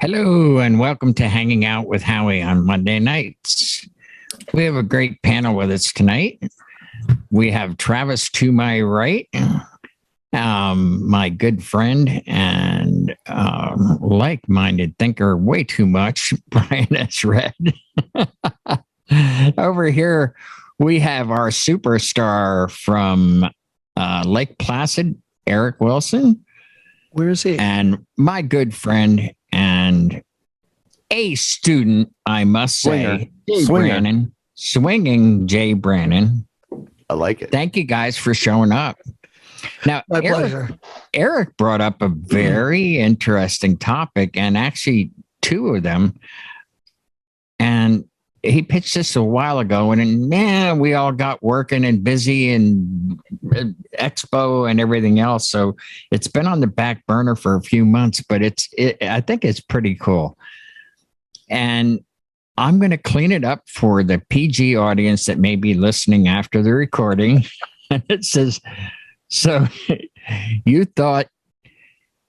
Hello, and welcome to Hanging Out with Howie on Monday nights. We have a great panel with us tonight. We have Travis to my right, my good friend and like-minded thinker way too much, Brian S. Red. Over here, we have our superstar from Lake Placid, Eric Wilson. Where is he? And my good friend and a student, I must say, swinging Jay Brannon. I like it. Thank you guys for showing up. Now, My pleasure. Eric brought up a very interesting topic, and actually two of them. And he pitched this a while ago, and we all got working and busy and expo and everything else. So it's been on the back burner for a few months, but I think it's pretty cool. And I'm going to clean it up for the PG audience that may be listening after the recording. And it says, so you thought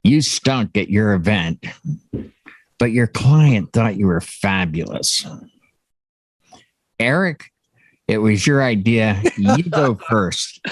you stunk at your event, but your client thought you were fabulous. Eric, it was your idea. You go first.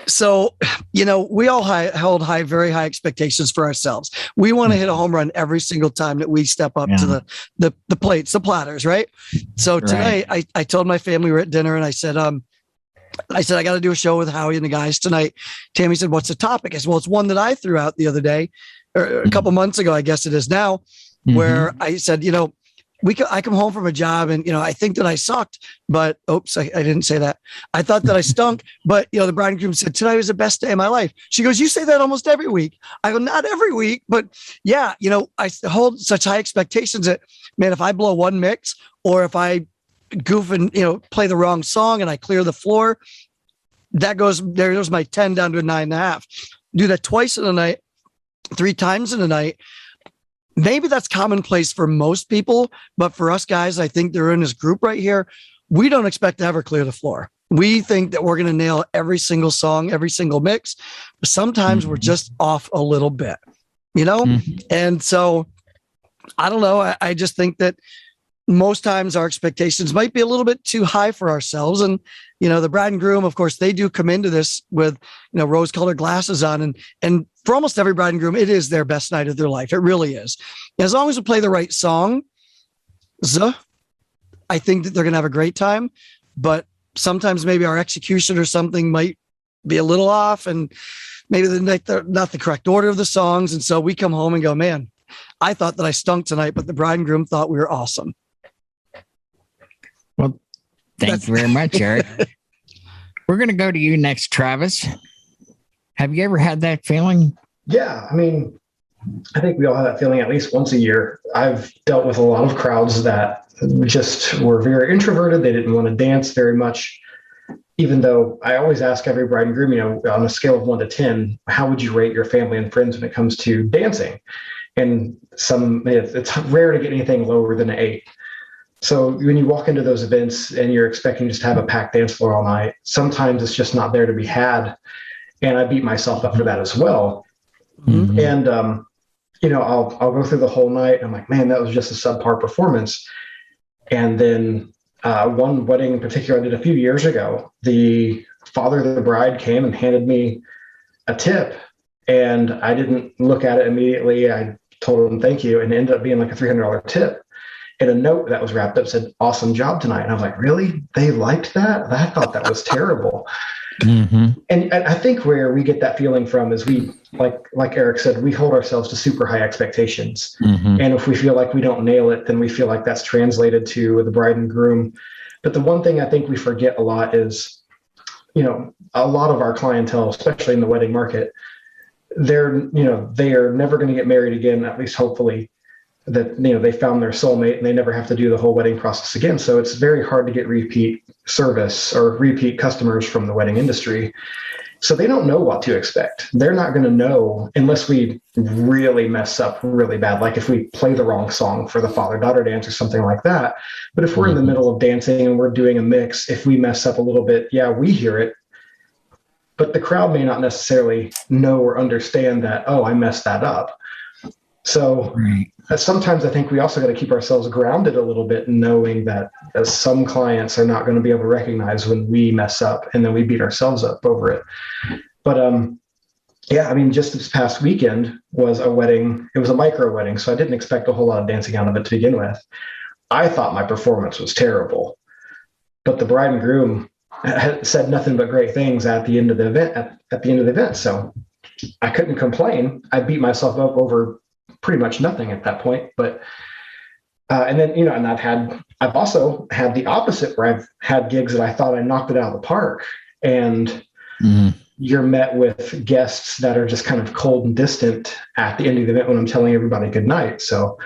So, we all held very high expectations for ourselves. We want to hit a home run every single time that we step up to the plates, the platters, right? So tonight, I told my family, we were at dinner, and I said, I got to do a show with Howie and the guys tonight. Tammy said, what's the topic? I said, well, it's one that I threw out the other day, or a couple months ago, I guess it is now, where I said, I come home from a job and, I think that I sucked, but oops, I didn't say that. I thought that I stunk, but, the bride and groom said, tonight was the best day of my life. She goes, you say that almost every week. I go, not every week, but yeah, I hold such high expectations that, man, if I blow one mix or if I goof and, play the wrong song and I clear the floor, there goes my 10 down to a 9.5. Do that twice in a night, 3 times in a night. Maybe that's commonplace for most people, but for us guys, I think they're in this group right here. We don't expect to ever clear the floor. We think that we're going to nail every single song, every single mix. But sometimes we're just off a little bit, And so I don't know. I just think that most times our expectations might be a little bit too high for ourselves. And, the bride and groom, of course, they do come into this with, rose colored glasses on. And for almost every bride and groom, it is their best night of their life. It really is. As long as we play the right song, I think that they're going to have a great time. But sometimes maybe our execution or something might be a little off, and maybe not the correct order of the songs. And so we come home and go, man, I thought that I stunk tonight, but the bride and groom thought we were awesome. Well, thank you very much, Eric. We're going to go to you next, Travis. Have you ever had that feeling? Yeah, I think we all have that feeling at least once a year. I've dealt with a lot of crowds that just were very introverted. They didn't want to dance very much, even though I always ask every bride and groom, on a scale of 1 to 10, how would you rate your family and friends when it comes to dancing? And it's rare to get anything lower than an 8. So when you walk into those events and you're expecting just to have a packed dance floor all night, sometimes it's just not there to be had. And I beat myself up for that as well. Mm-hmm. And, I'll go through the whole night. And I'm like, man, that was just a subpar performance. And then one wedding in particular I did a few years ago, the father of the bride came and handed me a tip. And I didn't look at it immediately. I told him thank you, and it ended up being like a $300 tip. And a note that was wrapped up said, awesome job tonight. And I was like, really? They liked that? I thought that was terrible. Mm-hmm. And I think where we get that feeling from is we, like Eric said, we hold ourselves to super high expectations. Mm-hmm. And if we feel like we don't nail it, then we feel like that's translated to the bride and groom. But the one thing I think we forget a lot is, a lot of our clientele, especially in the wedding market, they are never going to get married again, at least hopefully, that, they found their soulmate and they never have to do the whole wedding process again. So it's very hard to get repeat service or repeat customers from the wedding industry. So they don't know what to expect. They're not going to know unless we really mess up really bad. Like if we play the wrong song for the father-daughter dance or something like that. But if we're in the middle of dancing and we're doing a mix, if we mess up a little bit, we hear it. But the crowd may not necessarily know or understand that, oh, I messed that up. So Right. sometimes I think we also got to keep ourselves grounded a little bit, knowing that some clients are not going to be able to recognize when we mess up and then we beat ourselves up over it. But yeah, I mean, just this past weekend was a wedding. It was a micro wedding, so I didn't expect a whole lot of dancing out of it to begin with. I thought my performance was terrible, but the bride and groom had said nothing but great things at the end of the event. At the end of the event, so I couldn't complain. I beat myself up over pretty much nothing at that point. But and then and I've also had the opposite, where I've had gigs that I thought I knocked it out of the park, and you're met with guests that are just kind of cold and distant at the end of the event when I'm telling everybody good night. So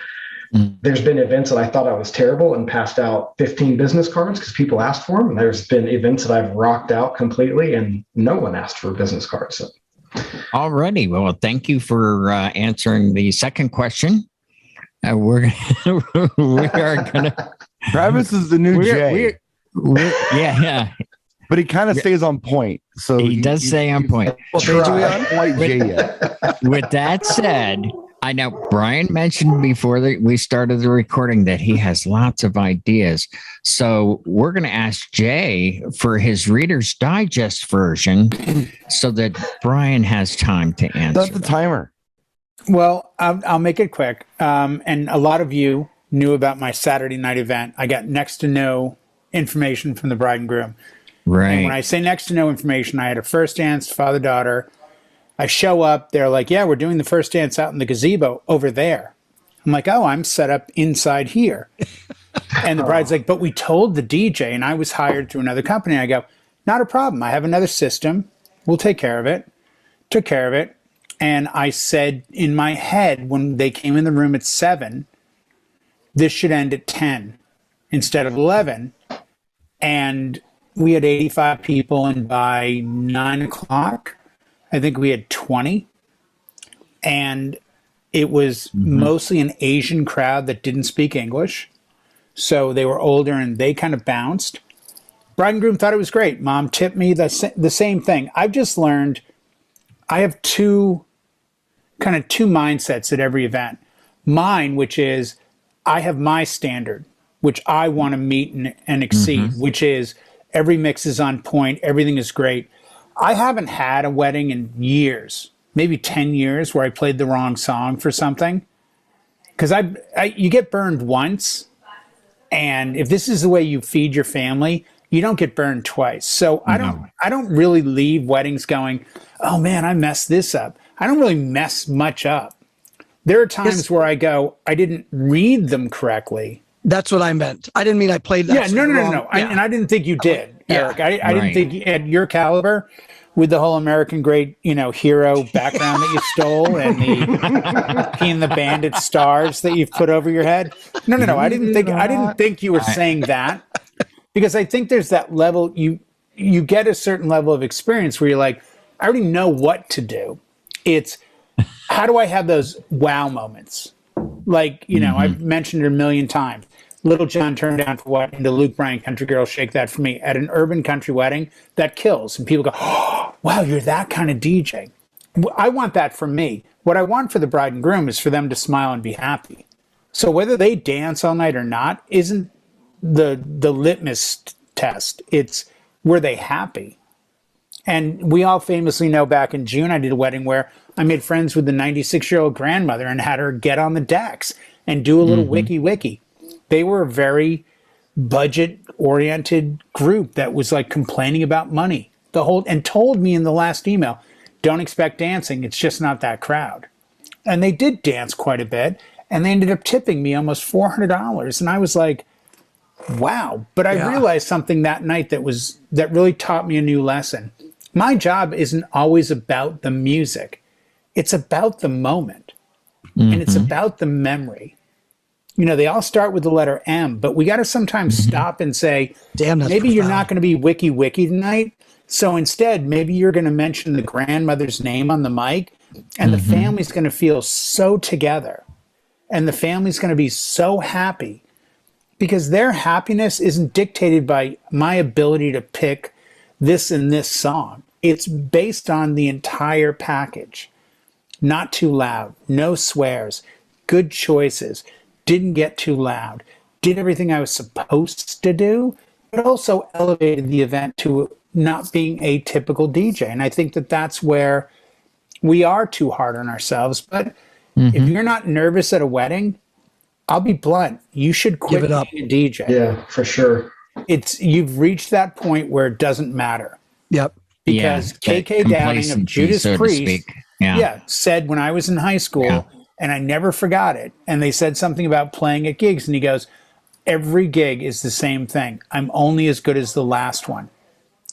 there's been events that I thought I was terrible and passed out 15 business cards because people asked for them. And there's been events that I've rocked out completely and no one asked for business cards. So. Alrighty. Well, thank you for answering the second question. We are gonna. Travis is the new Jay. Yeah. But he kind of stays on point. So he does stay on point. What page are we on? Quite Jay yet. With that said, I know Brian mentioned before that we started the recording that he has lots of ideas. So we're going to ask Jay for his Reader's Digest version so that Brian has time to answer. That's the timer. Well, I'll make it quick. And a lot of you knew about my Saturday night event. I got next to no information from the bride and groom. Right. And when I say next to no information, I had a first dance, father-daughter. I show up, they're like, yeah, we're doing the first dance out in the gazebo over there. I'm like, oh, I'm set up inside here. And the bride's like, but we told the DJ, and I was hired through another company. I go, not a problem. I have another system. We'll take care of it. Took care of it. And I said in my head, when they came in the room at 7, this should end at 10 instead of 11. And we had 85 people, and by 9 o'clock, I think we had 20. And it was mostly an Asian crowd that didn't speak English. So they were older and they kind of bounced. Bride and groom thought it was great. Mom tipped me the same thing. I've just learned I have two mindsets at every event. Mine, which is I have my standard, which I want to meet and exceed, which is every mix is on point. Everything is great. I haven't had a wedding in years, maybe 10 years, where I played the wrong song for something. Because you get burned once, and if this is the way you feed your family, you don't get burned twice. So I don't really leave weddings going, oh man, I messed this up. I don't really mess much up. There are times where I go, I didn't read them correctly. That's what I meant. I didn't mean I played that. Yeah, no. Yeah. And I didn't think you did, Eric. I didn't think at your caliber, with the whole American Great, hero background that you stole and the He and the Bandit stars that you've put over your head. No. I didn't think you were saying that, because I think there's that level you get a certain level of experience where you're like, I already know what to do. It's how do I have those wow moments? Like, I've mentioned it a million times. Little John turned down for what? Into Luke Bryan, Country Girls, Shake That For Me. At an urban country wedding, that kills. And people go, oh, wow, you're that kind of DJ. I want that for me. What I want for the bride and groom is for them to smile and be happy. So whether they dance all night or not isn't the litmus test. It's, were they happy? And we all famously know back in June, I did a wedding where I made friends with the 96-year-old grandmother and had her get on the decks and do a little wiki. They were a very budget-oriented group that was like complaining about money and told me in the last email, don't expect dancing. It's just not that crowd. And they did dance quite a bit, and they ended up tipping me almost $400. And I was like, wow. But I realized something that night that really taught me a new lesson. My job isn't always about the music. It's about the moment. And it's about the memory. They all start with the letter M, but we got to sometimes stop and say, damn, maybe you're not going to be wiki tonight. So instead, maybe you're going to mention the grandmother's name on the mic, and the family's going to feel so together. And the family's going to be so happy, because their happiness isn't dictated by my ability to pick this and this song. It's based on the entire package. Not too loud, no swears, good choices, didn't get too loud, did everything I was supposed to do, but also elevated the event to not being a typical DJ. And I think that that's where we are too hard on ourselves. But if you're not nervous at a wedding, I'll be blunt, you should quit Give it up. being a DJ. Yeah, for sure. You've reached that point where it doesn't matter. Yep. Because KK Downing of Judas Priest said when I was in high school, and I never forgot it, and they said something about playing at gigs, and he goes, every gig is the same thing. I'm only as good as the last one.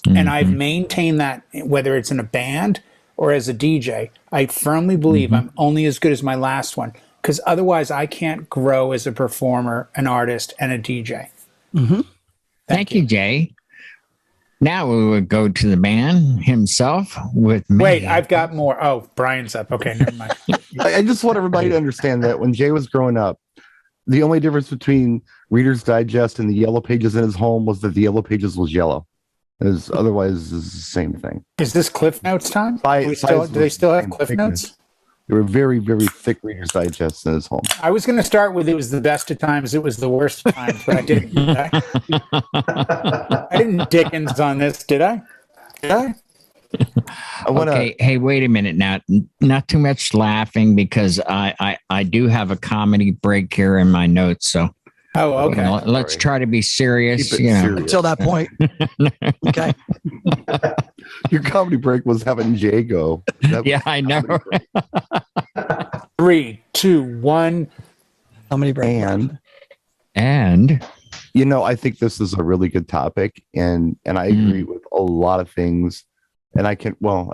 And I've maintained that, whether it's in a band or as a DJ. I firmly believe I'm only as good as my last one, because otherwise I can't grow as a performer, an artist, and a DJ. Thank you, Jay. Now we would go to the man himself with me. Wait, I've got more. Oh, Brian's up. Okay, never mind. I just want everybody to understand that when Jay was growing up, the only difference between Reader's Digest and the Yellow Pages in his home was that the Yellow Pages was yellow. Otherwise, it's the same thing. Is this Cliff Notes time? Do they still have Cliff Notes? There were very, very thick Reader's Digest in his home. I was going to start with it was the best of times, it was the worst of times, but I didn't. I didn't Dickens on this, did I? Did I? Okay, hey, wait a minute now. Not too much laughing, because I do have a comedy break here in my notes. So, okay. Let's try to be serious. Serious. Until that point. Okay. Your comedy break was having Jay go. Yeah, I know. 3, 2, 1. Comedy break. And I think this is a really good topic, and I agree with a lot of things. And I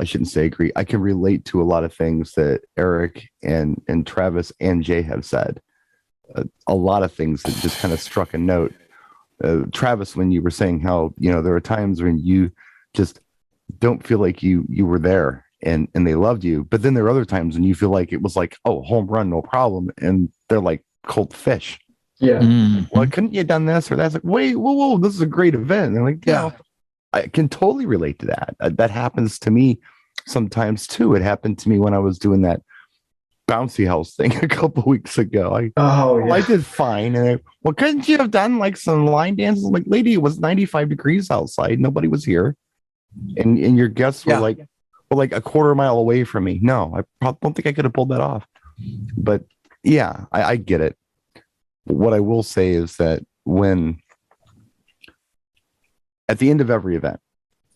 shouldn't say agree. I can relate to a lot of things that Eric and Travis and Jay have said. A lot of things that just kind of struck a note. Travis, when you were saying how, there are times when you just don't feel like you were there and they loved you. But then there are other times when you feel like it was like, oh, home run, no problem. And they're like cold fish. Yeah. Well, couldn't you have done this or that? It's like, wait, whoa, this is a great event. And they're like, yeah. I can totally relate to that. That happens to me sometimes too. It happened to me when I was doing that bouncy house thing a couple weeks ago. I did fine. And couldn't you have done like some line dances? I'm like, lady, it was 95 degrees outside. Nobody was here. And your guests were like a quarter mile away from me. No, I don't think I could have pulled that off. But yeah, I get it. What I will say is that when at the end of every event,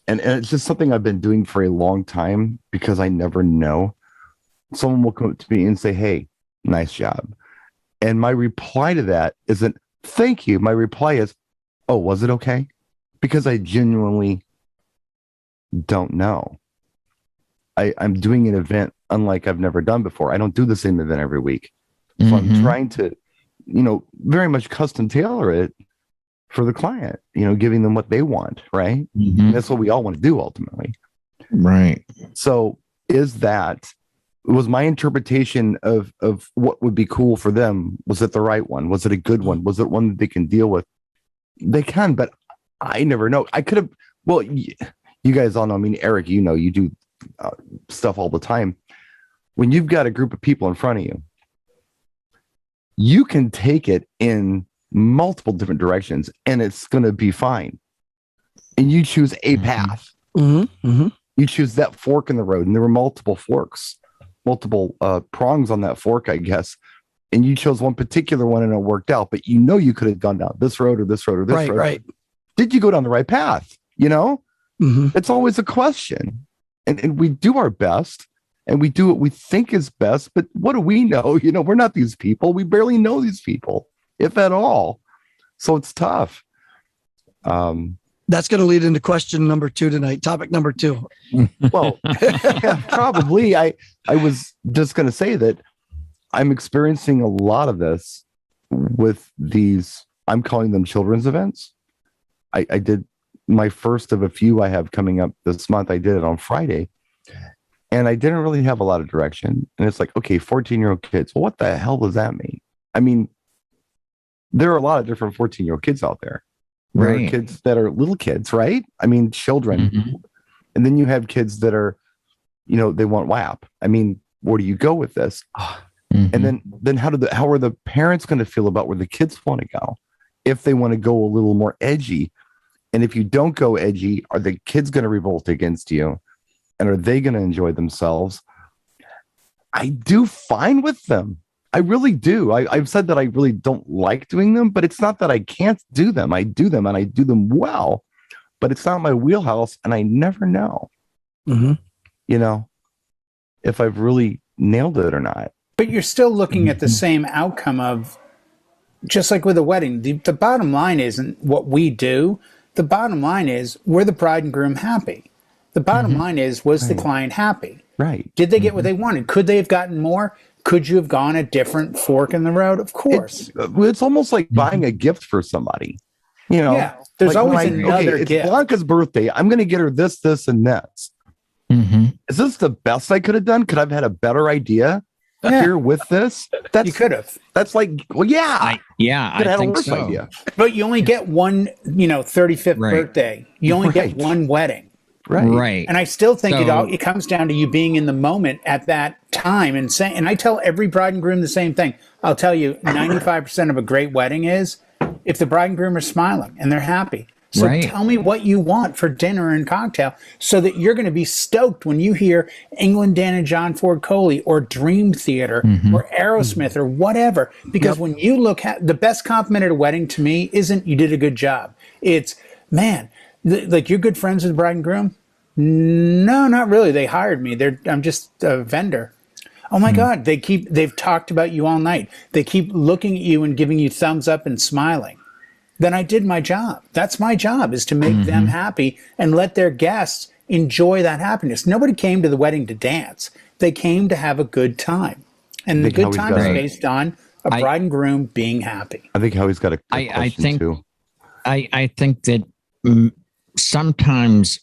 and it's just something I've been doing for a long time because I never know, someone will come up to me and say, hey, nice job. And my reply to that isn't thank you. My reply is, oh, was it okay? Because I genuinely don't know. I'm doing an event unlike I've never done before. I don't do the same event every week. So I'm trying to, very much custom tailor it for the client, giving them what they want, right? And that's what we all want to do ultimately. Right. So was my interpretation of what would be cool for them, was it the right one? Was it a good one? Was it one that they can deal with? They can, but I never know. I could have, you guys all know, Eric, you do stuff all the time. When you've got a group of people in front of you, you can take it in multiple different directions and it's going to be fine. And you choose a path. You choose that fork in the road, and there were multiple forks, multiple prongs on that fork, I guess. And you chose one particular one and it worked out, but you could have gone down this road or this road or this road. Right. Did you go down the right path? It's always a question. And we do our best and we do what we think is best, but what do we know? We're not these people. We barely know these people, if at all. So it's tough. That's going to lead into question number 2 tonight. Topic number 2. Well, probably. I was just going to say that I'm experiencing a lot of this with these, I'm calling them children's events. I did my first of a few I have coming up this month. I did it on Friday and I didn't really have a lot of direction. And it's like, okay, 14-year-old kids. Well, what the hell does that mean? There are a lot of different 14-year-old kids out there. There are kids that are little kids, right? Children. And then you have kids that are, they want WAP. Where do you go with this? And then how are the parents going to feel about where the kids want to go if they want to go a little more edgy? And if you don't go edgy, are the kids going to revolt against you? And are they going to enjoy themselves? I do fine with them. I really do. I've said that I really don't like doing them, but it's not that I can't do them. I do them and I do them well, but it's not my wheelhouse. And I never know, if I've really nailed it or not. But you're still looking at the same outcome of, just like with a wedding, the bottom line isn't what we do. The bottom line is, were the bride and groom happy? The bottom line is, was the client happy? Right. Did they get what they wanted? Could they have gotten more? Could you have gone a different fork in the road? Of course. It's almost like buying a gift for somebody. Yeah, there's always another gift. It's Blanca's birthday. I'm going to get her this, this, and this. Is this the best I could have done? Could I have had a better idea here with this? You could have. That's like, well, I think so. Idea. But you only get one, 35th birthday. You only get one wedding. Right. And I still think it comes down to you being in the moment at that time and saying, and I tell every bride and groom the same thing. I'll tell you 95% of a great wedding is if the bride and groom are smiling and they're happy. So tell me what you want for dinner and cocktail so that you're going to be stoked when you hear England, Dan and John Ford Coley or Dream Theater or Aerosmith or whatever. Because when you look at the best compliment at a wedding to me isn't you did a good job. It's, man, like you're good friends with the bride and groom? No, not really. They hired me. I'm just a vendor. Oh my God. They've talked about you all night. They keep looking at you and giving you thumbs up and smiling. Then I did my job. That's my job, is to make them happy and let their guests enjoy that happiness. Nobody came to the wedding to dance. They came to have a good time. And the good time is based on a bride and groom being happy. I think Howie's got a question too. I think that sometimes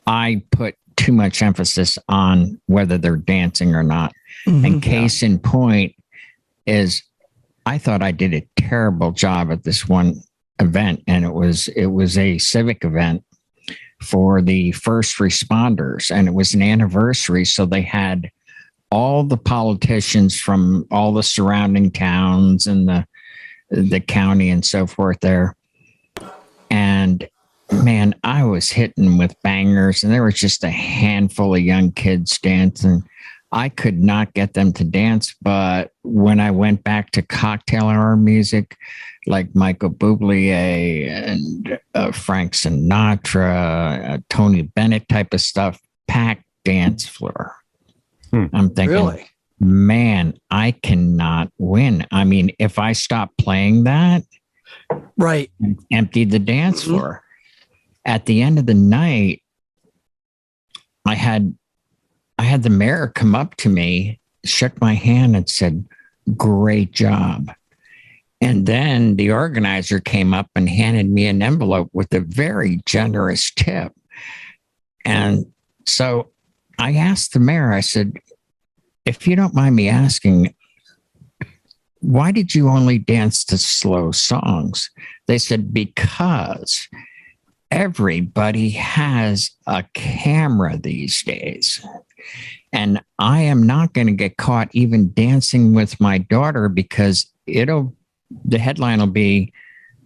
I put too much emphasis on whether they're dancing or not. And case in point is I thought I did a terrible job at this one event, and it was a civic event for the first responders, and it was an anniversary. So they had all the politicians from all the surrounding towns and the county and so forth there. And man, I was hitting with bangers, and there was just a handful of young kids dancing. I could not get them to dance, but when I went back to cocktail hour music, like Michael Bublé and Frank Sinatra, Tony Bennett type of stuff, packed dance floor. I'm thinking, really? Man, I cannot win. I mean, if I stop playing that, emptied the dance floor. At the end of the night, I had the mayor come up to me, shook my hand and said, "Great job." And then the organizer came up and handed me an envelope with a very generous tip. And so I asked the mayor, I said, "If you don't mind me asking, why did you only dance to slow songs?" They said, "Because everybody has a camera these days. And I am not going to get caught even dancing with my daughter because the headline will be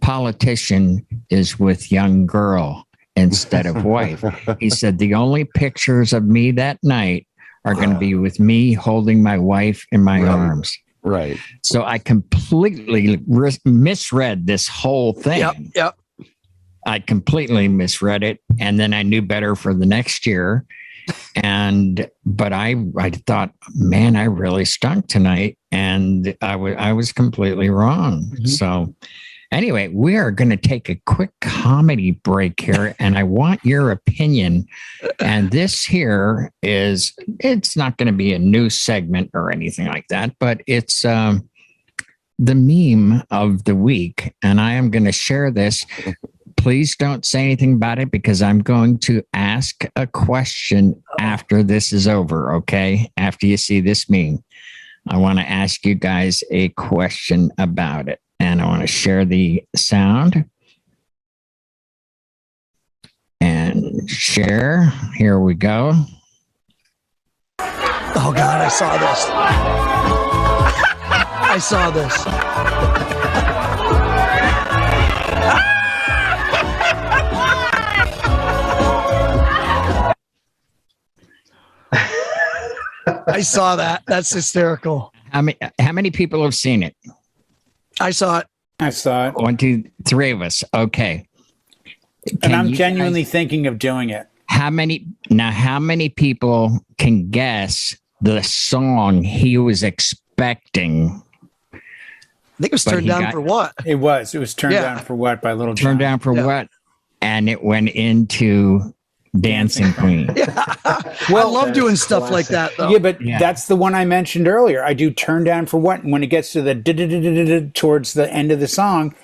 politician is with young girl instead of wife." He said, "The only pictures of me that night are going to be with me holding my wife in my arms." Right. So I completely misread this whole thing. Yep. I completely misread it. And then I knew better for the next year. But I thought, man, I really stunk tonight. And I was completely wrong. So anyway, we are going to take a quick comedy break here. And I want your opinion. And this here it's not going to be a new segment or anything like that, but it's the meme of the week. And I am going to share this. Please don't say anything about it because I'm going to ask a question after this is over, okay? After you see this meme, I want to ask you guys a question about it. And I want to share the sound. And share. Here we go. Oh, God, I saw this. I saw this. I saw that. That's hysterical. How many people have seen it? I saw it. I saw it. 1, 2, 3 of us. Okay. And I'm genuinely thinking of doing it. How many people can guess the song he was expecting? I think it was turned down for what? It was turned down for what by Little John? Turned down for what? And it went into Dancing Queen. Well, I love doing stuff like that, though. Yeah, but that's the one I mentioned earlier. I do Turn Down for What, and when it gets to the towards the end of the song,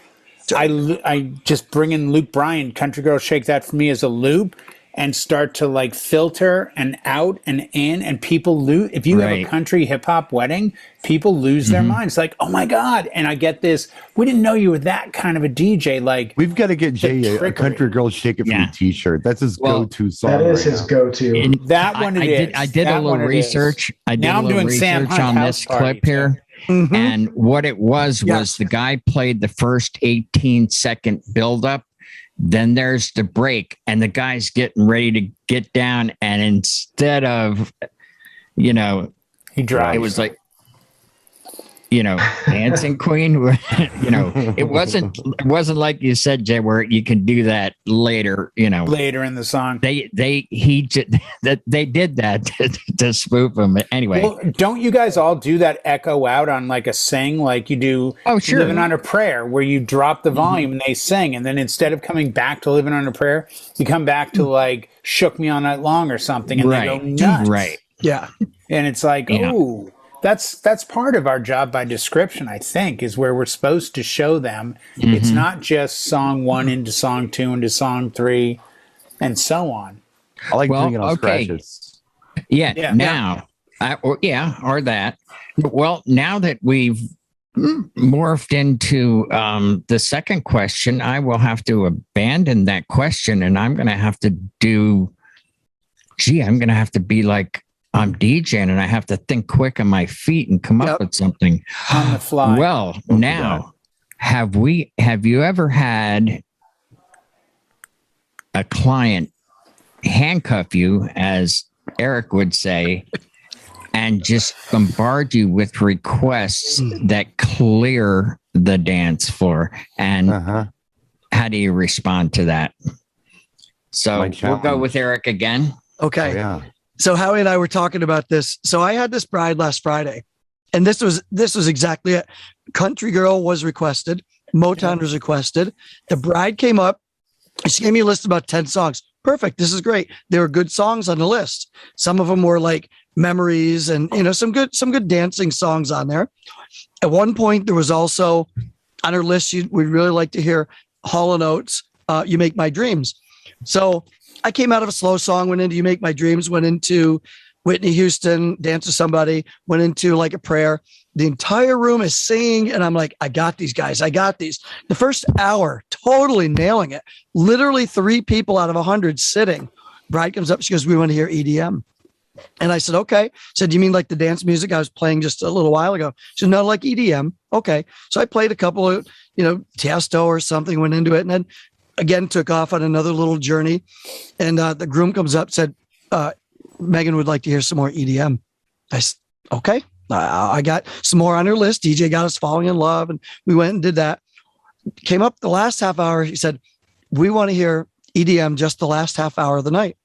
I just bring in Luke Bryan, Country Girl Shake That For Me as a loop, and start to like filter and out and in, and people lose. If you have a country hip hop wedding, people lose their minds. Like, oh my God. And I get this. We didn't know you were that kind of a DJ. Like, we've got to get Jay a Country Girl Shake It For Me t-shirt. That's his go-to song. That is his go-to. That one I did a little research. I did a little research on this clip here. Mm-hmm. And what it was the guy played the first 18-second buildup. Then there's the break, and the guy's getting ready to get down. And instead of, he drives. It was like, Dancing Queen. It wasn't like you said, Jay, where you can do that later. Later in the song, they did that to spoof him. Anyway, well, don't you guys all do that echo out on like a sing, like you do? Oh, sure. Living on a Prayer, where you drop the volume and they sing, and then instead of coming back to Living on a Prayer, you come back to like Shook Me All Night Long or something, and they go nuts. Right. Yeah. And it's like, oh. That's part of our job by description, I think, is where we're supposed to show them. It's not just song 1 into song 2 into song 3 and so on. I like doing it on scratches. Now, or that. Well, now that we've morphed into the second question, I will have to abandon that question, and I'm going to have to be like, I'm DJing and I have to think quick on my feet and come up with something on the fly. Well, now, have you ever had a client handcuff you, as Eric would say, and just bombard you with requests that clear the dance floor? And how do you respond to that? So we'll go with Eric again. Okay. Oh, yeah. So Howie and I were talking about this. So I had this bride last Friday, and this was exactly it. Country Girl was requested. Motown was requested. The bride came up. She gave me a list of about 10 songs. Perfect. This is great. There were good songs on the list. Some of them were like Memories and, some good dancing songs on there. At one point, there was also on her list, we'd really like to hear Hall & Oates, You Make My Dreams. So I came out of a slow song, went into You Make My Dreams, went into Whitney Houston, Dance with Somebody, went into Like a Prayer. The entire room is singing, and I'm like, I got these guys. I got these. The first hour, totally nailing it. Literally 3 people out of 100 sitting. Bride comes up. She goes, we want to hear EDM. And I said, okay. Said, you mean like the dance music I was playing just a little while ago? She said, no, like EDM. Okay. So I played a couple of, Tiesto or something, went into it, and then again, took off on another little journey. And the groom comes up, said, Megan would like to hear some more EDM. I said, okay. I got some more on her list. DJ got us Falling in Love, and we went and did that. Came up the last half hour. He said, we want to hear EDM just the last half hour of the night.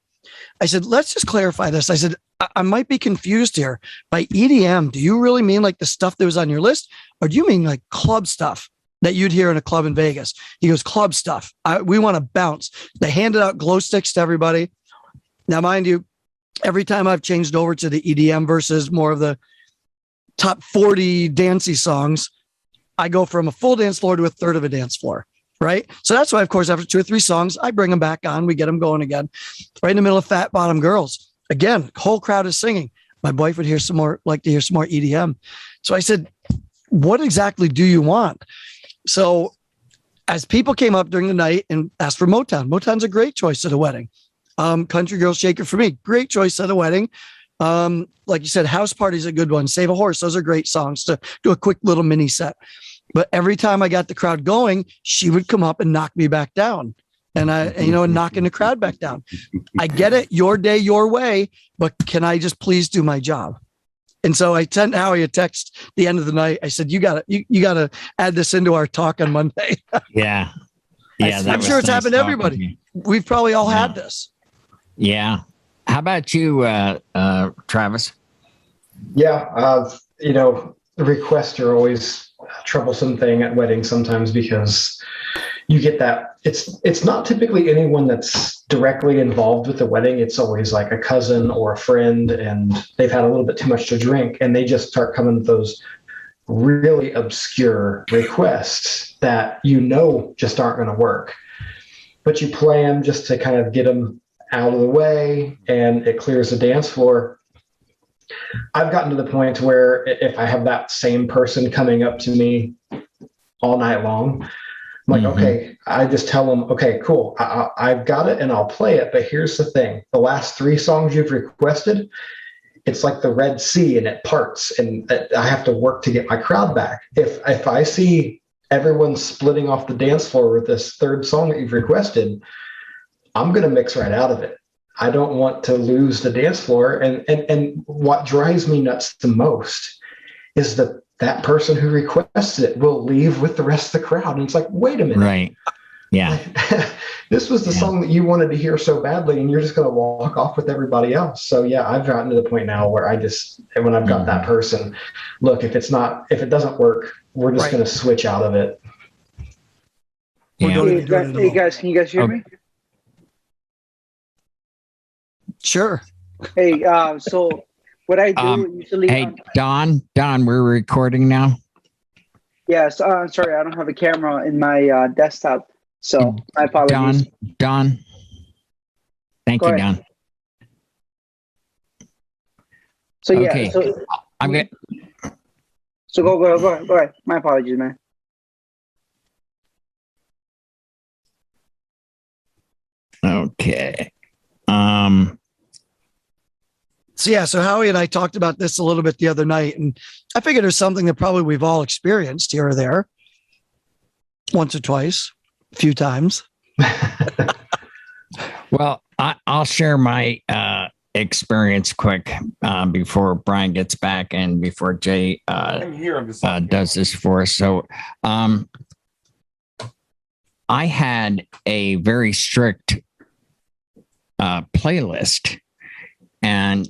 I said, let's just clarify this. I said, I might be confused here. By EDM, do you really mean like the stuff that was on your list? Or do you mean like club stuff that you'd hear in a club in Vegas? He goes, club stuff. We want to bounce. They handed out glow sticks to everybody. Now, mind you, every time I've changed over to the EDM versus more of the top 40 dancey songs, I go from a full dance floor to a third of a dance floor, right? So that's why, of course, after 2 or 3 songs, I bring them back on. We get them going again. Right in the middle of Fat Bottom Girls. Again, whole crowd is singing. My wife would like to hear some more EDM. So I said, what exactly do you want? So as people came up during the night and asked for Motown, Motown's a great choice at a wedding. Country Girl Shake It For Me, great choice at a wedding. Like you said, House Party's a good one. Save a Horse. Those are great songs to do a quick little mini set. But every time I got the crowd going, she would come up and knock me back down. And and knocking the crowd back down. I get it. Your day, your way. But can I just please do my job? And so I sent Howie a text the end of the night. I said, you gotta add this into our talk on Monday. Yeah. Yeah. I'm sure it's happened to everybody. We've probably all had this. Yeah. How about you, Travis? Yeah. The requests are always a troublesome thing at weddings sometimes because you get that. It's not typically anyone that's directly involved with the wedding. It's always like a cousin or a friend, and they've had a little bit too much to drink, and they just start coming with those really obscure requests that just aren't going to work. But you play them just to kind of get them out of the way, and it clears the dance floor. I've gotten to the point where if I have that same person coming up to me all night long, I'm like, okay, I just tell them, okay, cool. I've got it and I'll play it. But here's the thing. The last 3 songs you've requested, it's like the Red Sea and it parts, and I have to work to get my crowd back. If I see everyone splitting off the dance floor with this 3rd song that you've requested, I'm going to mix right out of it. I don't want to lose the dance floor. And what drives me nuts the most is that person who requested it will leave with the rest of the crowd. And it's like, wait a minute. Right. Yeah. This was the song that you wanted to hear so badly, and you're just going to walk off with everybody else. So yeah, I've gotten to the point now where when I've got that person, look, if it doesn't work, we're just going to switch out of it. Yeah. Hey guys, can you guys hear me? Sure. Hey, so what I do usually. Hey, Don, we're recording now. Yes, I'm sorry, I don't have a camera in my desktop, so my apologies. Don. Thank you, Don. So yeah, okay. so I'm good. So go ahead. My apologies, man. Okay. So Howie and I talked about this a little bit the other night, and I figured there's something that probably we've all experienced here or there, once or twice, a few times. Well, I'll share my experience quick before Brian gets back and before Jay does this for us. So I had a very strict playlist, and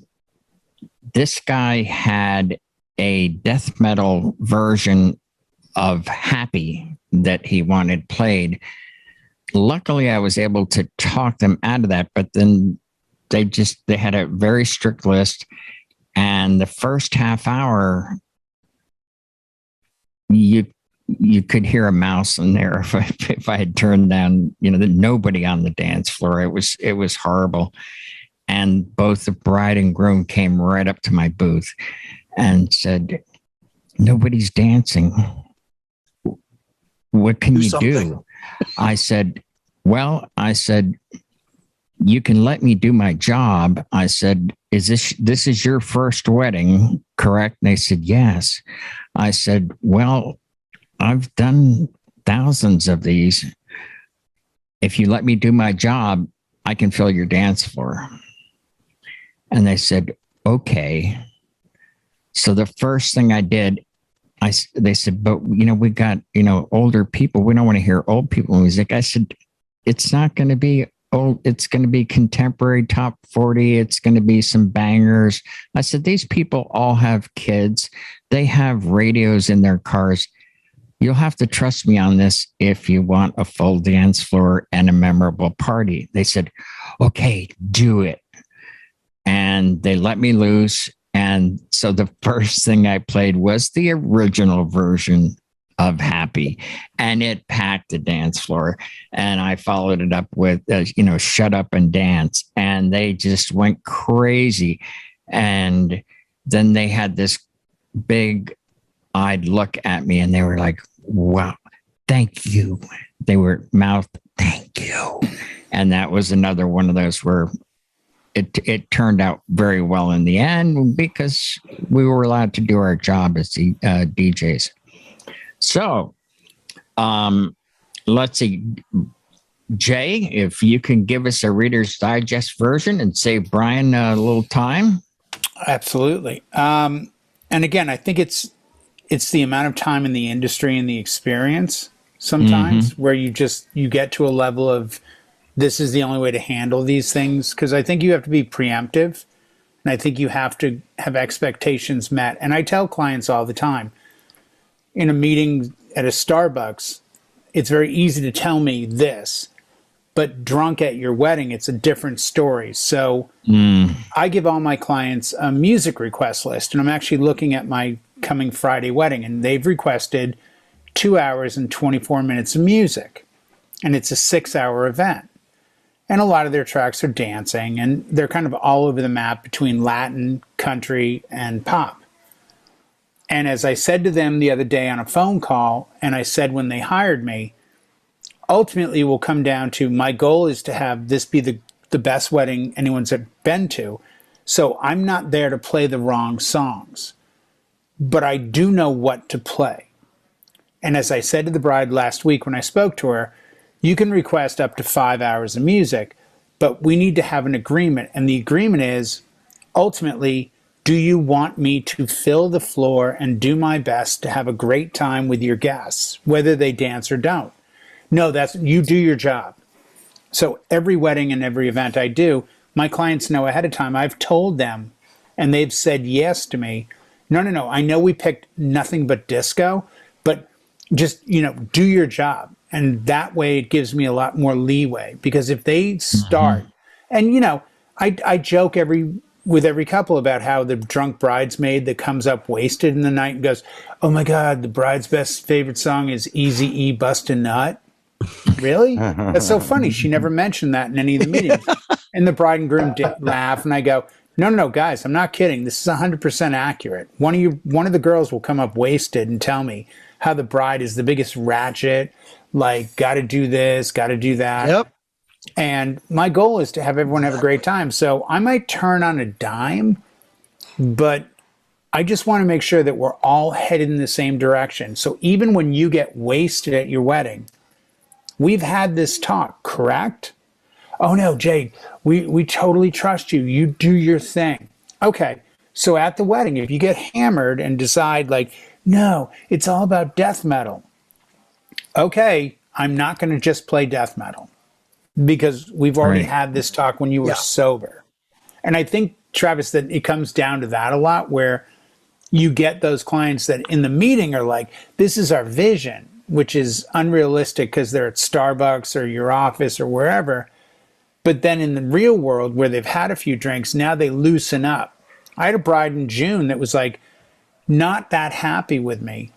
this guy had a death metal version of Happy that he wanted played. Luckily, I was able to talk them out of that, but then they had a very strict list, and the first half hour, you could hear a mouse in there if I had turned down, nobody on the dance floor. It was horrible. And both the bride and groom came right up to my booth and said, "Nobody's dancing. What can you do?" I said, "You can let me do my job." I said, this is your first wedding, correct? And they said, "Yes." I said, "Well, I've done thousands of these. If you let me do my job, I can fill your dance floor." And they said, "Okay." So the first thing I did, they said, "But, we got, older people. We don't want to hear old people music." I said, "It's not going to be old. It's going to be contemporary top 40. It's going to be some bangers." I said, "These people all have kids. They have radios in their cars. You'll have to trust me on this if you want a full dance floor and a memorable party." They said, "Okay, do it." And they let me loose. And so the first thing I played was the original version of Happy, and it packed the dance floor. And I followed it up with, Shut Up and Dance. And they just went crazy. And then they had this big-eyed look at me, and they were like, "Wow, thank you." They were mouthed, "Thank you." And that was another one of those where it turned out very well in the end because we were allowed to do our job as the DJs. So, let's see, Jay, if you can give us a Reader's Digest version and save Brian a little time. Absolutely. And again, I think it's the amount of time in the industry and the experience sometimes where you get to a level of this is the only way to handle these things. Because I think you have to be preemptive, and I think you have to have expectations met. And I tell clients all the time, in a meeting at a Starbucks, it's very easy to tell me this, but drunk at your wedding, it's a different story. So I give all my clients a music request list, and I'm actually looking at my coming Friday wedding, and they've requested 2 hours and 24 minutes of music, and it's a 6-hour event. And a lot of their tracks are dancing, and they're kind of all over the map between Latin, country, and pop. And as I said to them the other day on a phone call, and I said when they hired me, ultimately it will come down to my goal is to have this be the best wedding anyone's ever been to. So I'm not there to play the wrong songs, but I do know what to play. And as I said to the bride last week when I spoke to her, you can request up to 5 hours of music, but we need to have an agreement. And the agreement is ultimately, do you want me to fill the floor and do my best to have a great time with your guests, whether they dance or don't? No, you do your job. So every wedding and every event I do, my clients know ahead of time. I've told them, and they've said yes to me. No. I know we picked nothing but disco, but just, do your job. And that way it gives me a lot more leeway, because if they start, and I joke with every couple about how the drunk bridesmaid that comes up wasted in the night and goes, "Oh my God, the bride's best favorite song is Eazy-E Bust a Nut." Really? That's so funny. She never mentioned that in any of the meetings. And the bride and groom laugh, and I go, No, guys, I'm not kidding. This is 100% accurate. One of the girls will come up wasted and tell me how the bride is the biggest ratchet, like, got to do this, got to do that. Yep. And my goal is to have everyone have a great time. So I might turn on a dime, but I just want to make sure that we're all headed in the same direction. So even when you get wasted at your wedding, we've had this talk, correct? Oh no, Jade, we totally trust you. You do your thing. Okay. So at the wedding, if you get hammered and decide like, no, it's all about death metal. Okay, I'm not going to just play death metal, because we've already had this talk when you were sober. And I think, Travis, that it comes down to that a lot, where you get those clients that in the meeting are like, this is our vision, which is unrealistic because they're at Starbucks or your office or wherever. But then in the real world, where they've had a few drinks, now they loosen up. I had a bride in June that was like not that happy with me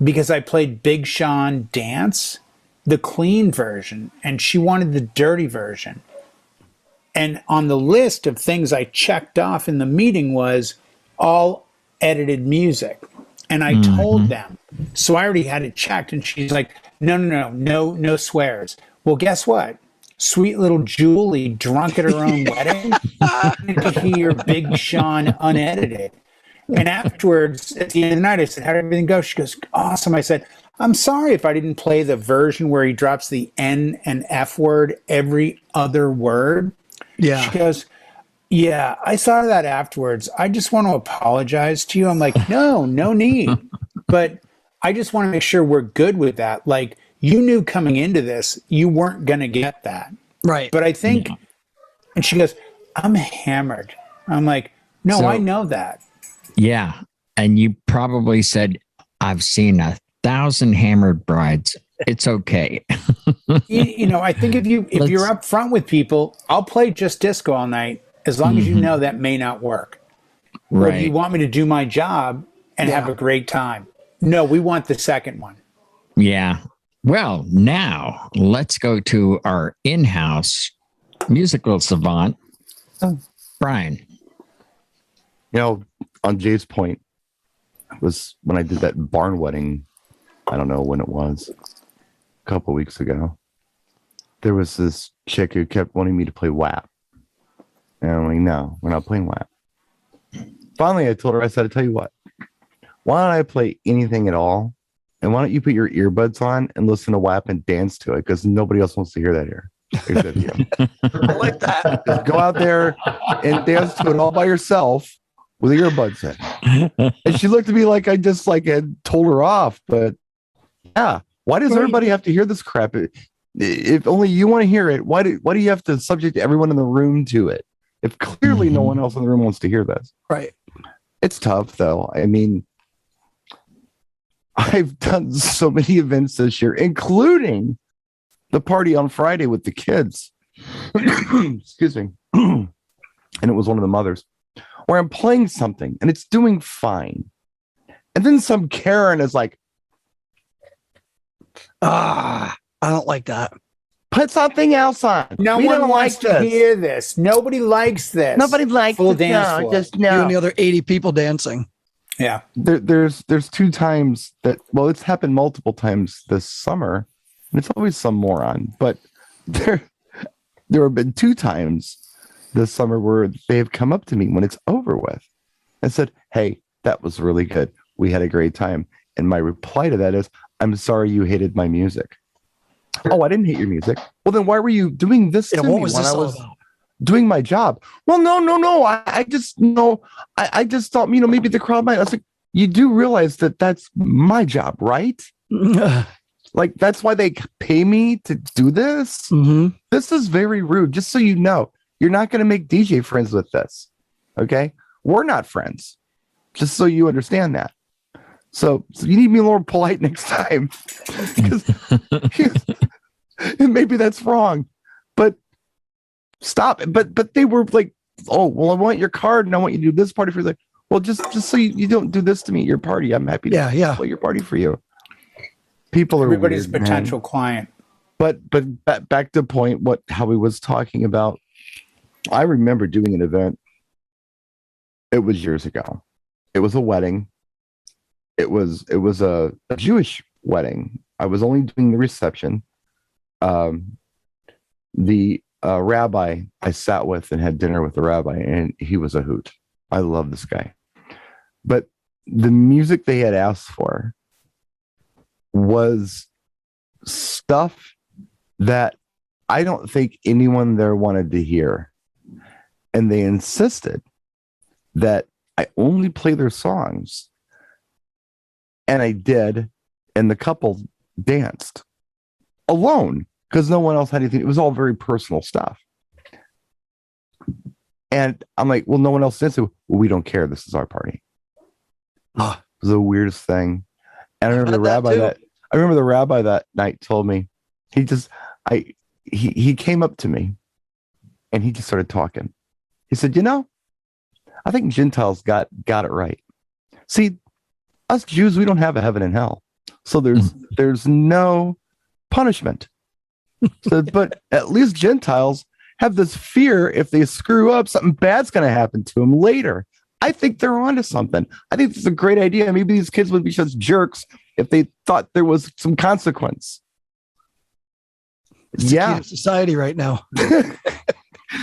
because I played Big Sean Dance, the clean version, and she wanted the dirty version. And on the list of things I checked off in the meeting was all edited music. And I told them, so I already had it checked. And she's like, no swears. Well, guess what? Sweet little Julie, drunk at her own wedding, wanted to hear Big Sean unedited. And afterwards, at the end of the night, I said, how did everything go? She goes, awesome. I said, I'm sorry if I didn't play the version where he drops the N and F word every other word. Yeah. She goes, yeah, I saw that afterwards. I just want to apologize to you. I'm like, no need. But I just want to make sure we're good with that. Like, you knew coming into this, you weren't going to get that. Right. But I think, and she goes, I'm hammered. I'm like, no, so, I know that. Yeah. And you probably said, I've seen 1,000 hammered brides. It's okay. I think if you're up front with people, I'll play just disco all night, as long as you know that may not work. Right. Or if you want me to do my job and have a great time. No, we want the second one. Yeah. Well, now let's go to our in-house musical savant, Brian. On Jay's point, it was when I did that barn wedding, I don't know when it was, a couple of weeks ago. There was this chick who kept wanting me to play WAP. And I'm like, no, we're not playing WAP. Finally, I told her, I said, I tell you what, why don't I play anything at all? And why don't you put your earbuds on and listen to WAP and dance to it? Because nobody else wants to hear that here. Except you. I like that. Just go out there and dance to it all by yourself with earbuds in. And she looked at me like I just like had told her off. But yeah, why does everybody have to hear this crap? If only you want to hear it, why do you have to subject everyone in the room to it? If clearly no one else in the room wants to hear this. Right. It's tough though. I mean, I've done so many events this year, including the party on Friday with the kids. Excuse me. And it was one of the mothers where I'm playing something and it's doing fine. And then some Karen is like, I don't like that. Put something else on. No We one don't wants like to this. hear this. Nobody likes this. Nobody likes full it. dance No, floor. just You no. and the other 80 people dancing. Yeah. There's 2 times that, well, it's happened multiple times this summer, and it's always some moron, but there have been 2 times this summer where they have come up to me when it's over with and said, hey, that was really good. We had a great time. And my reply to that is, I'm sorry you hated my music. Oh, I didn't hate your music. Well, then why were you doing this to me What was when this I all was about? doing my job? Well, no. I just thought, maybe the crowd might. I was like, you do realize that that's my job, right? Like, that's why they pay me to do this. Mm-hmm. This is very rude. Just so you know, you're not going to make DJ friends with this. Okay. We're not friends. Just so you understand that. So you need to be a little polite next time. And maybe that's wrong, but stop. But they were like, oh, well, I want your card and I want you to do this party for you. Like, well, just so you don't do this to me at your party. I'm happy to play your party for you. People are Everybody's weird, a potential man. client. But back to the point, what Howie was talking about. I remember doing an event. It was years ago. It was a wedding. It was a Jewish wedding. I was only doing the reception. The rabbi I sat with and had dinner with the rabbi, and he was a hoot. I love this guy. But the music they had asked for was stuff that I don't think anyone there wanted to hear. And they insisted that I only play their songs. And I did. And the couple danced alone because no one else had anything. It was all very personal stuff. And I'm like, well, no one else danced. Well, we don't care. This is our party. It was the weirdest thing. And I remember the rabbi that night told me, he came up to me and he just started talking. He said, I think Gentiles got it right. See, us Jews, we don't have a heaven and hell. So there's no punishment. So, but at least Gentiles have this fear if they screw up, something bad's going to happen to them later. I think they're onto something. I think it's a great idea. Maybe these kids would be such jerks if they thought there was some consequence. It's the key to society right now.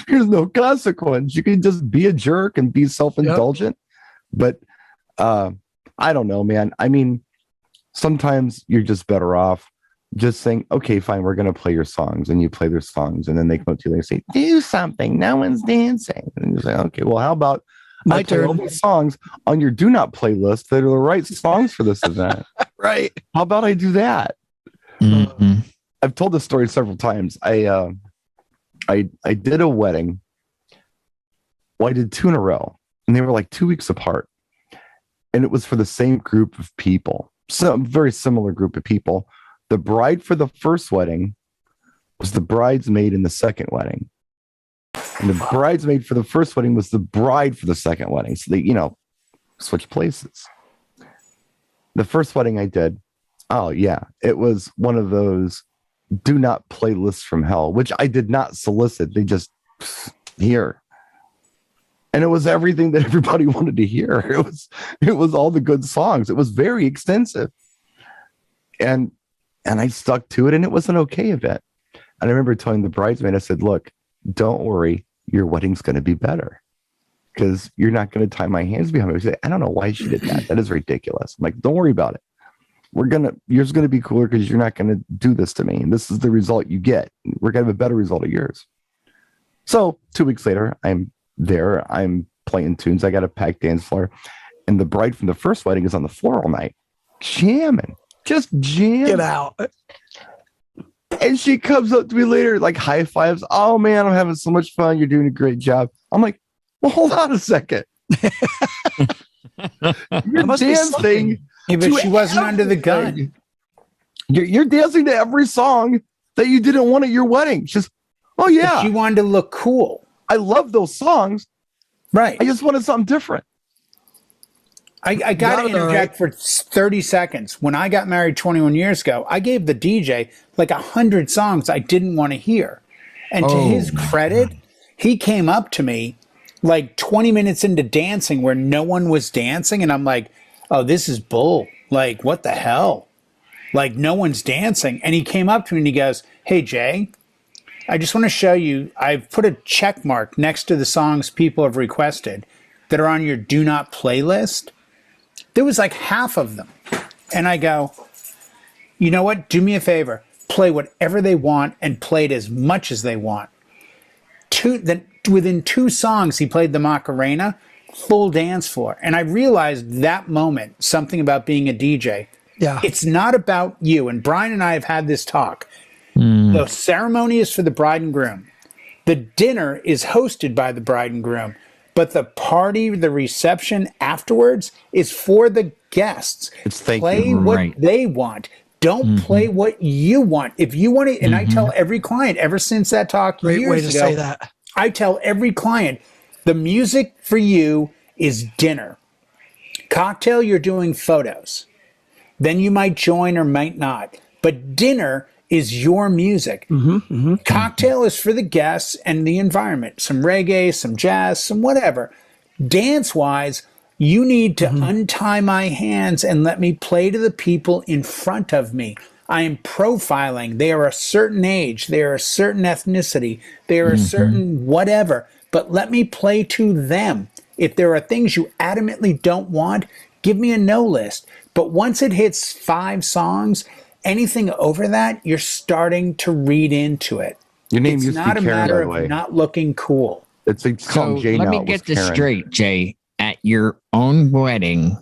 There's no consequence. You can just be a jerk and be self-indulgent. Yep. But I don't know, man. I mean, sometimes you're just better off just saying, okay, fine, we're going to play your songs, and you play their songs, and then they come up to you and say, do something. No one's dancing. And you say, okay, well, how about my turn? All these songs on your do not playlist that are the right songs for this event. Right. How about I do that? Mm-hmm. I've told this story several times. I did a wedding. Well, I did 2 in a row, and they were like 2 weeks apart. And it was for the same group of people, some very similar group of people. The bride for the first wedding was the bridesmaid in the second wedding. And the bridesmaid for the first wedding was the bride for the second wedding. So they, switched places. The first wedding I did, oh yeah, it was one of those do not play lists from hell, which I did not solicit. They just here. And it was everything that everybody wanted to hear. It was all the good songs. It was very extensive. And I stuck to it, and it was an okay event. And I remember telling the bridesmaid, I said, look, don't worry. your wedding's going to be better because you're not going to tie my hands behind me. I don't know why she did that. That is ridiculous. I'm like, don't worry about it. Yours going to be cooler because you're not going to do this to me. And this is the result you get. We're going to have a better result of yours. So 2 weeks later, I'm there. I'm playing tunes. I got a packed dance floor. And the bride from the first wedding is on the floor all night, jamming, just jamming. Get out. And she comes up to me later, like high fives. Oh man, I'm having so much fun. You're doing a great job. I'm like, well, hold on a second. You're dancing. Yeah, but she wasn't under the gun. You're dancing to every song that you didn't want at your wedding. Just, oh yeah. But she wanted to look cool. I love those songs. Right. I just wanted something different. I got to interject for 30 seconds. When I got married 21 years ago, I gave the DJ like 100 songs I didn't want to hear. And to his credit, he came up to me like 20 minutes into dancing where no one was dancing. And I'm like, oh, this is bull. Like, what the hell? Like, no one's dancing. And he came up to me and he goes, hey, Jay, I just want to show you, I've put a check mark next to the songs people have requested that are on your do not playlist. There was like half of them. And I go, you know what? Do me a favor. Play whatever they want and play it as much as they want. Within 2 songs, he played the Macarena, full dance floor. And I realized that moment, something about being a DJ. Yeah. It's not about you. And Brian and I have had this talk. The ceremony is for the bride and groom. The dinner is hosted by the bride and groom. But the party, the reception afterwards is for the guests. Play what they want. Don't play what you want. If you want it, and I tell every client ever since that talk Great way to ago, say that. I tell every client, the music for you is dinner. Cocktail, you're doing photos. Then you might join or might not. But dinner is your music. Cocktail is for the guests and the environment. Some reggae, some jazz, some whatever. Dance-wise, you need to untie my hands and let me play to the people in front of me. I am profiling. They are a certain age. They are a certain ethnicity. They are a certain whatever. But let me play to them. If there are things you adamantly don't want, give me a no list. But once it hits 5 songs, anything over that, you're starting to read into it. Your name it's used not to be a Karen, matter by the way. of not looking cool. It's called Jay let now. me get this straight, Jay. At your own wedding,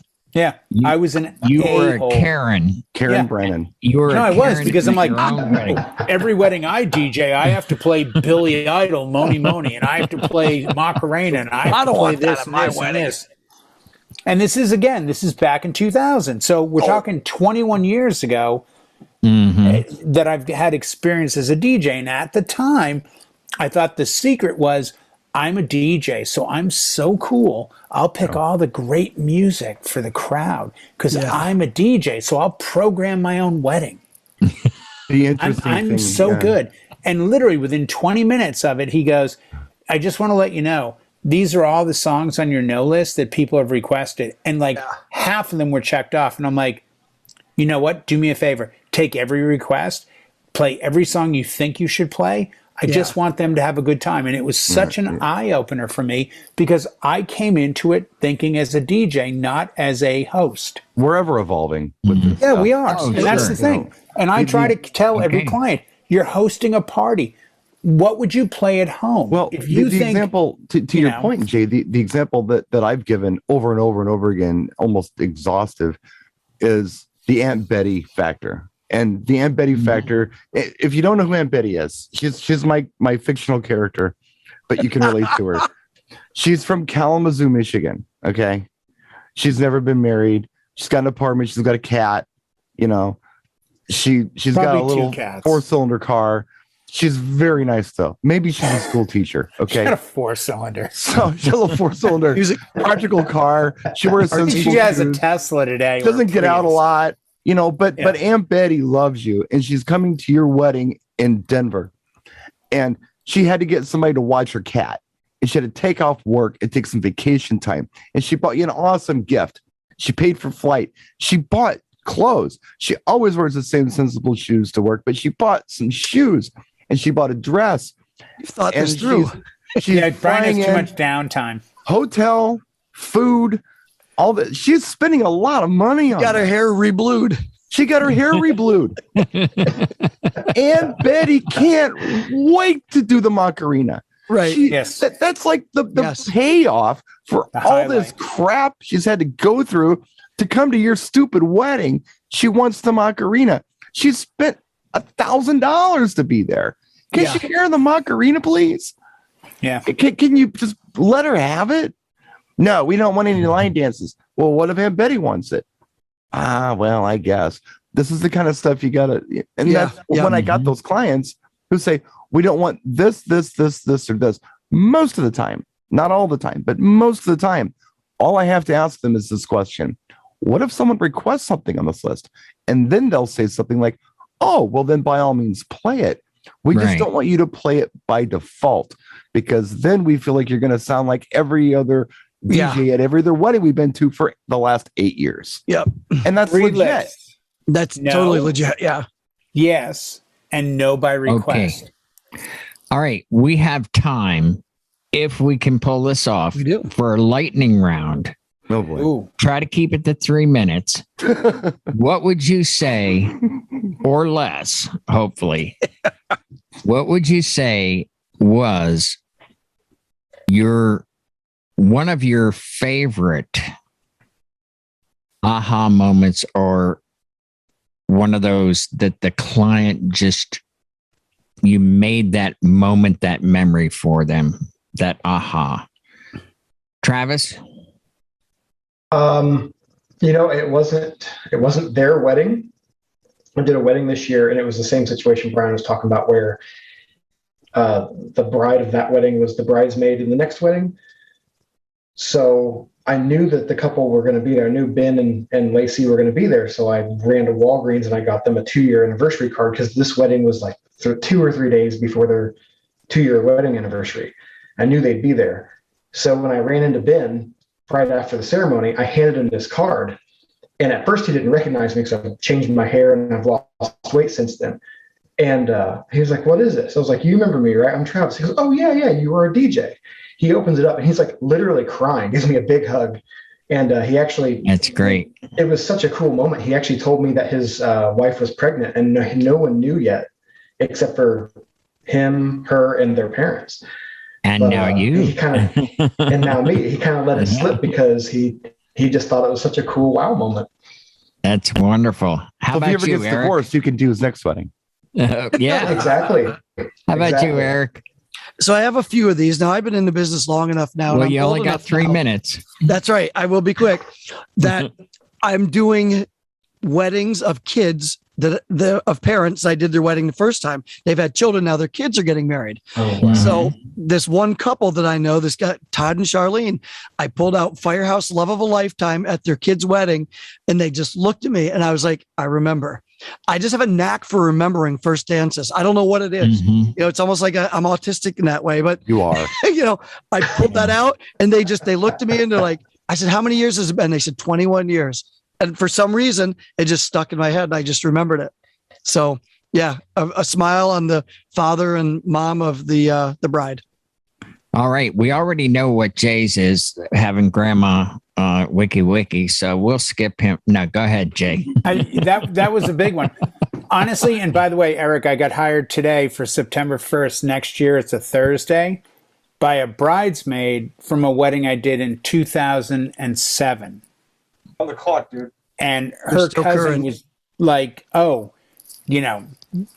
I was an you were a-hole. a Karen. Karen Brennan. You were. No, I was because I'm like, wedding. every wedding I DJ, I have to play Billy Idol, Moni Moni, and I have to play Macarena, and I have to play this and this and this. And this is back in 2000. So we're talking 21 years ago that I've had experience as a DJ. And at the time, I thought the secret was I'm a DJ, so I'm so cool. I'll pick all the great music for the crowd because I'm a DJ, so I'll program my own wedding. The interesting I'm thing, so good. And literally within 20 minutes of it, he goes, I just want to let you know, these are all the songs on your no list that people have requested. And like half of them were checked off. And I'm like, you know what? Do me a favor. Take every request, play every song you think you should play. I just want them to have a good time. And it was such an eye opener for me because I came into it thinking as a DJ, not as a host. We're ever evolving with this stuff. We are. And that's the thing. And I try to tell every client, you're hosting a party. What would you play at home? Well, if you the think, example, to your point, Jay, the example that I've given over and over and over again, almost exhaustive, is the Aunt Betty factor. And the Aunt Betty factor, if you don't know who Aunt Betty is, she's my fictional character, but you can relate to her. She's from Kalamazoo, Michigan. Okay. She's never been married. She's got an apartment. She's got a cat. You know, she's got a little 4-cylinder car. She's very nice though. Maybe she's a school teacher. Okay. She got a 4-cylinder. So she has a 4-cylinder. She's a practical car. She wears some. She has a Tesla today. She doesn't get out a lot. You know, but Aunt Betty loves you, and she's coming to your wedding in Denver, and she had to get somebody to watch her cat, and she had to take off work and take some vacation time, and she bought you an awesome gift. She paid for flight. She bought clothes. She always wears the same sensible shoes to work, but she bought some shoes, and she bought a dress. You thought this through. She's Yeah, Brian has flying too in, much downtime. hotel, food, all that. She's spending a lot of money on Got her that. hair reblued. She got her hair reblued. And Betty can't wait to do the Macarena. Right. Yes. That's like the Yes. payoff for The all this highlight. crap she's had to go through to come to your stupid wedding. She wants the Macarena. She spent $1,000 to be there. Can Yeah. she hear the Macarena, please? Yeah. Can you just let her have it? No, we don't want any line dances. Well, what if Aunt Betty wants it? Well, I guess this is the kind of stuff you gotta. And Yeah, that's yeah. when I got those clients who say, we don't want this, or this. Most of the time, not all the time, but most of the time, all I have to ask them is this question: what if someone requests something on this list? And then they'll say something like, oh, well, then by all means play it. We just Right. don't want you to play it by default, because then we feel like you're going to sound like every other DJ at every other wedding we've been to for the last 8 years. Yep. And that's Free legit. list. That's No. totally legit. Yeah. Yes. And no by request. All right. We have time if we can pull this off We do. for a lightning round. Oh boy. Ooh. Try to keep it to 3 minutes. What would you say, or less, hopefully, what would you say was one of your favorite aha moments, or one of those that the client just, you made that moment, that memory for them, that aha? Travis? It wasn't their wedding. I did a wedding this year, and it was the same situation Brian was talking about, where the bride of that wedding was the bridesmaid in the next wedding. So I knew that the couple were going to be there. I knew Ben and Lacey were going to be there. So I ran to Walgreens and I got them a 2-year anniversary card, because this wedding was like 2 or 3 days before their 2-year wedding anniversary. I knew they'd be there. So when I ran into Ben right after the ceremony, I handed him this card. And at first he didn't recognize me because I've changed my hair and I've lost weight since then. And he was like, what is this? I was like, you remember me, right? I'm Travis. He goes, oh, yeah, you were a DJ. He opens it up and he's like literally crying, gives me a big hug. And he actually, That's great. It was such a cool moment. He actually told me that his wife was pregnant, and no one knew yet except for him, her, and their parents. And But, now you. He kind of, and now me. He kind of let it slip because he just thought it was such a cool wow moment. That's wonderful. How So if about he ever you, gets Eric? divorced, you can do his next wedding. Yeah. Exactly. How about Exactly. you, Eric? So I have a few of these. Now I've been in the business long enough now. and Well, I'm you old only got enough 3 now. minutes. That's right. I will be quick. That I'm doing weddings of kids of parents. I did their wedding the first time. They've had children. Now their kids are getting married. Oh, wow. So this one couple that I know, this guy, Todd and Charlene, I pulled out Firehouse Love of a Lifetime at their kid's wedding, and they just looked at me and I was like, I remember. I just have a knack for remembering first dances. I don't know what it is. Mhm. You know, it's almost like I'm autistic in that way, but You are. you know, I pulled that out and they looked at me and they're like, I said, how many years has it been? They said 21 years. And for some reason, it just stuck in my head and I just remembered it. So yeah, a smile on the father and mom of the bride. All right. We already know what Jay's is, having grandma wiki. So we'll skip him. No, go ahead, Jay. That was a big one. Honestly, and by the way, Eric, I got hired today for September 1st next year. It's a Thursday, by a bridesmaid from a wedding I did in 2007. On the clock, dude. And You're her still cousin current. was like, oh, you know,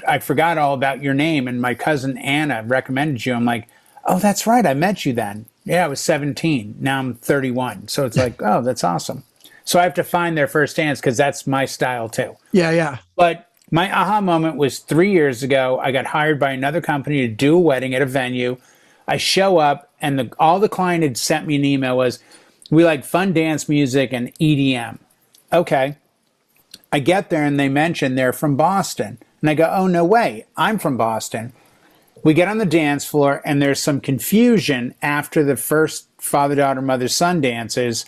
I forgot all about your name. And my cousin Anna recommended you. I'm like, oh, that's right. I met you then. Yeah, I was 17. Now I'm 31. So it's like, oh, that's awesome. So I have to find their first dance because that's my style too. Yeah. But my aha moment was 3 years ago. I got hired by another company to do a wedding at a venue. I show up and all the client had sent me an email was, we like fun dance music and EDM. Okay. I get there and they mention they're from Boston. And I go, oh, no way. I'm from Boston. We get on the dance floor and there's some confusion after the first father, daughter, mother, son dances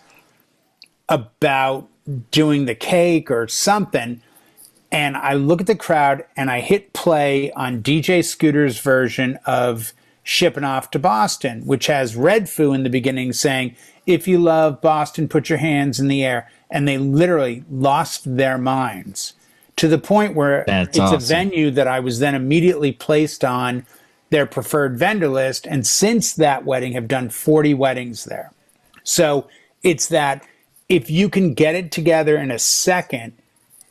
about doing the cake or something. And I look at the crowd and I hit play on DJ Scooter's version of shipping off to Boston, which has Red Foo in the beginning saying, "If you love Boston, put your hands in the air." And they literally lost their minds to the point where it's awesome. A venue that I was then immediately placed on their preferred vendor list. And since that wedding, have done 40 weddings there. So it's that if you can get it together in a second,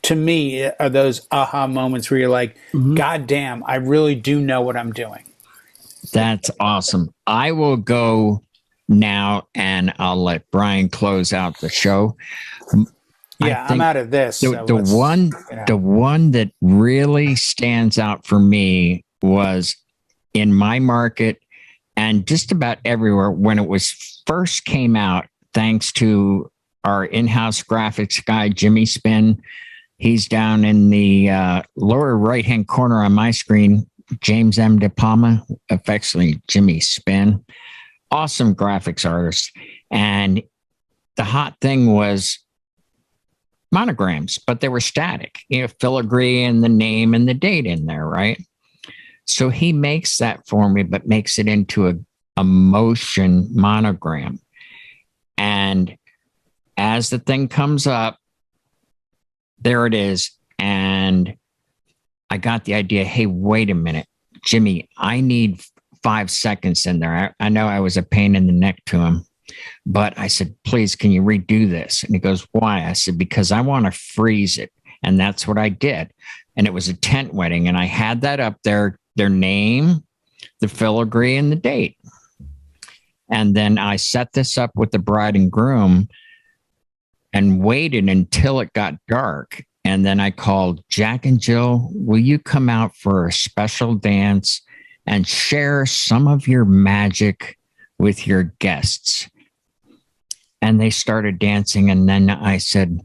to me, are those aha moments where you're like, God damn, I really do know what I'm doing. That's awesome. I will go now and I'll let Brian close out the show. Yeah, I'm out of this. The one that really stands out for me was in my market and just about everywhere when it was first came out, thanks to our in-house graphics guy, Jimmy Spin. He's down in the lower right-hand corner on my screen, James M. De Palma, affectionately Jimmy Spin. Awesome graphics artist. And the hot thing was monograms, but they were static. You know, filigree and the name and the date in there, right? So he makes that for me, but makes it into a motion monogram. And as the thing comes up, there it is. And I got the idea, hey, wait a minute, Jimmy, I need 5 seconds in there. I know I was a pain in the neck to him, but I said, please, can you redo this? And he goes, why? I said, because I want to freeze it. And that's what I did. And it was a tent wedding. And I had that up there, their name, the filigree, and the date. And then I set this up with the bride and groom and waited until it got dark. And then I called Jack and Jill, will you come out for a special dance and share some of your magic with your guests? And they started dancing. And then I said,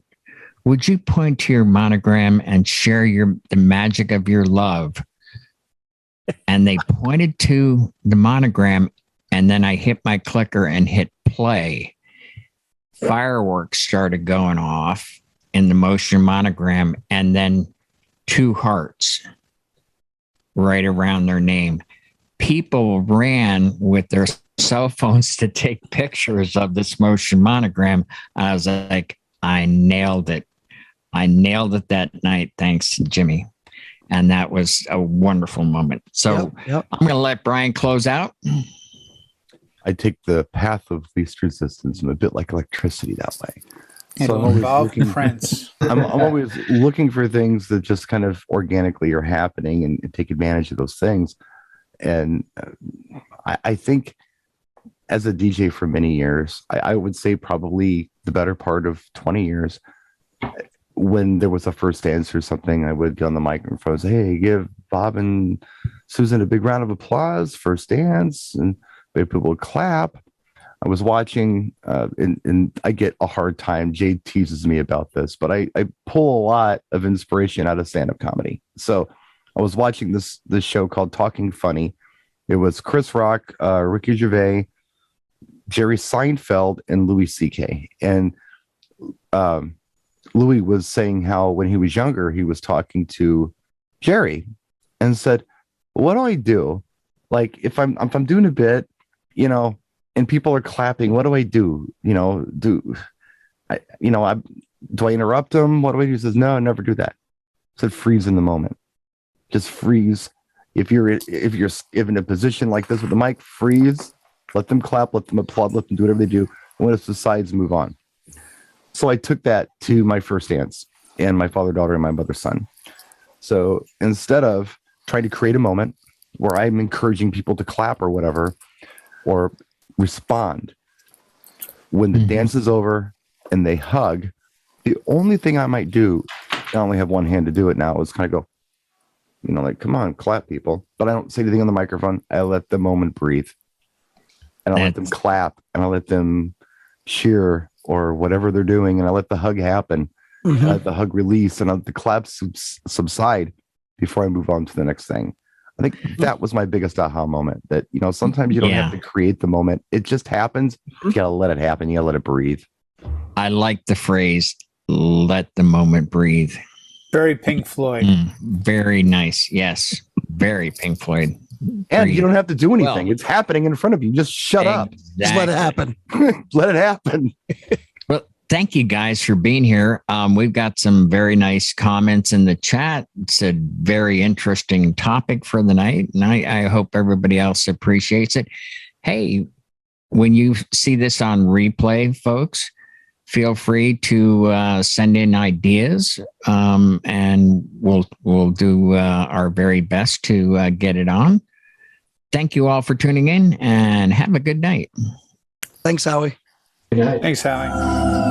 would you point to your monogram and share the magic of your love? And they pointed to the monogram. And then I hit my clicker and hit play. Fireworks started going off in the motion monogram, and then 2 hearts right around their name. People ran with their cell phones to take pictures of this motion monogram. I was like, I nailed it. I nailed it that night, thanks to Jimmy. And that was a wonderful moment. So I'm going to let Brian close out. I take the path of least resistance. I'm a bit like electricity that way. So I'm always looking for things that just kind of organically are happening and take advantage of those things. And I think as a DJ for many years, I would say probably the better part of 20 years, when there was a first dance or something, I would get on the microphone and say, hey, give Bob and Susan a big round of applause, first dance, and people would clap. I was watching, and I get a hard time. Jay teases me about this, but I pull a lot of inspiration out of stand-up comedy. So I was watching this show called Talking Funny. It was Chris Rock, Ricky Gervais, Jerry Seinfeld, and Louis C.K. And Louis was saying how when he was younger, he was talking to Jerry and said, what do I do? Like if I'm doing a bit, you know, and people are clapping, what do I do? You know, do I interrupt them? What do I do? He says, no, never do that. I said, freeze in the moment. Just freeze. If you're in a position like this with the mic, freeze, let them clap, let them applaud, let them do whatever they do. And when it's the sides, move on. So I took that to my first dance and my father, daughter, and my mother, son. So instead of trying to create a moment where I'm encouraging people to clap or whatever, or respond, when the dance is over and they hug, the only thing I might do, I only have one hand to do it now, is kind of go, you know, like, come on, clap, people. But I don't say anything on the microphone. I let the moment breathe. And I let them clap, and I let them cheer or whatever they're doing, and I let the hug happen. I let the hug release, and I let the clap subside before I move on to the next thing. I think that was my biggest aha moment, that, you know, sometimes you don't have to create the moment. It just happens. You got to let it happen. You got to let it breathe. I like the phrase, let the moment breathe. Very Pink Floyd. Very nice. Yes. Very Pink Floyd. And you don't have to do anything. It's happening in front of you. Just shut up. Just let it happen. Let it happen. Well, thank you guys for being here. We've got some very nice comments in the chat. It's a very interesting topic for the night, and I hope everybody else appreciates it. Hey, when you see this on replay, folks, feel free to send in ideas, and we'll do our very best to get it on. Thank you all for tuning in, and have a good night. Thanks, Howie. Good night. Thanks, Howie.